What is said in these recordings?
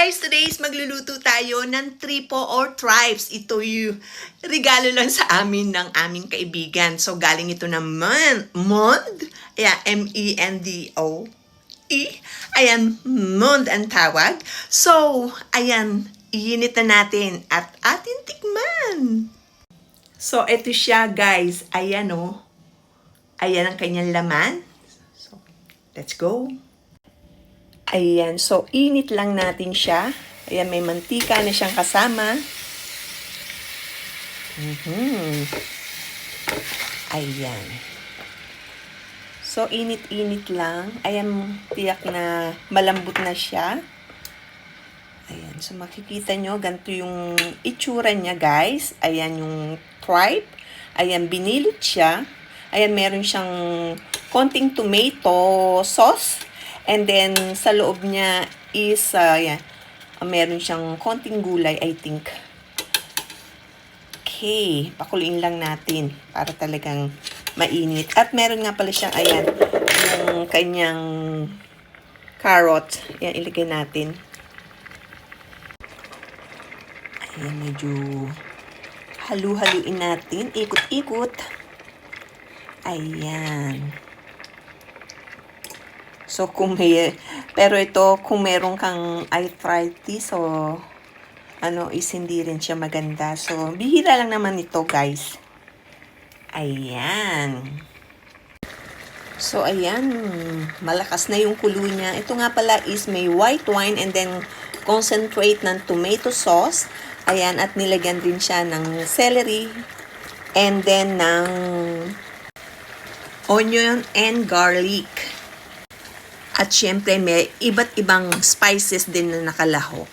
guys! Today is magluluto tayo ng tripo or tripes. Ito yung regalo lang sa amin ng aming kaibigan. So, galing ito ng Mond. Ayan, M-E-N-D-O-E. Ayan, Mond ang tawag. So, ayan, iinit na natin at atin tikman. So, ito siya guys. Ayan o. Ayan ang kanyang laman. So, let's go. Ayan, so init lang natin siya. Ayan, may mantika na siyang kasama. Ayan. So, init-init lang. Ayan, tiyak na malambot na siya. Ayan, so makikita nyo, ganito yung itsura niya, guys. Ayan yung tripe. Ayan, binilot siya. Ayan, meron siyang konting tomato sauce. And then, sa loob niya is, meron siyang konting gulay, I think. Okay, pakuloyin lang natin para talagang mainit. At meron nga pala siyang, ayan, yung kanyang carrot. Ayan, ilagay natin. Ayan, medyo halu-haluin natin. Ikot-ikot. Ayan. So, pero ito, kung meron kang arthritis, so, is hindi rin siya maganda. So, bihira lang naman ito, guys. Ayan. So, ayan. Malakas na yung kulo niya. Ito nga pala is may white wine and then concentrate ng tomato sauce. Ayan, at nilagyan din siya ng celery and then ng onion and garlic. At syempre, may iba't ibang spices din na nakalahok.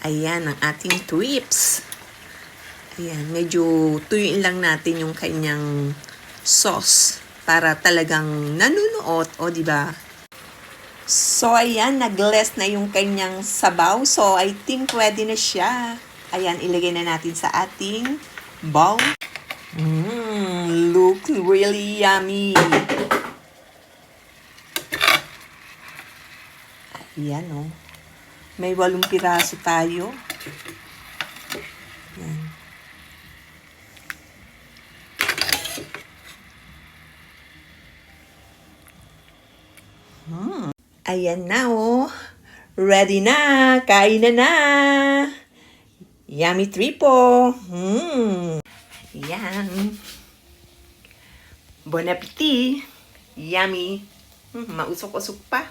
Ayan, ang ating trips. Ayan, medyo tuyuin lang natin yung kanyang sauce para talagang nanunuot, di ba? So, ayan, nag-less na yung kanyang sabaw. So, I think pwede na siya. Ayan, ilagay na natin sa ating bowl. Look really yummy. Ayan, may 8 piraso tayo. Ayan. Ayan na, ready na. Kain na. Yummy tripo. Ayan. Bon appetit. Yummy. Mausok-usok pa.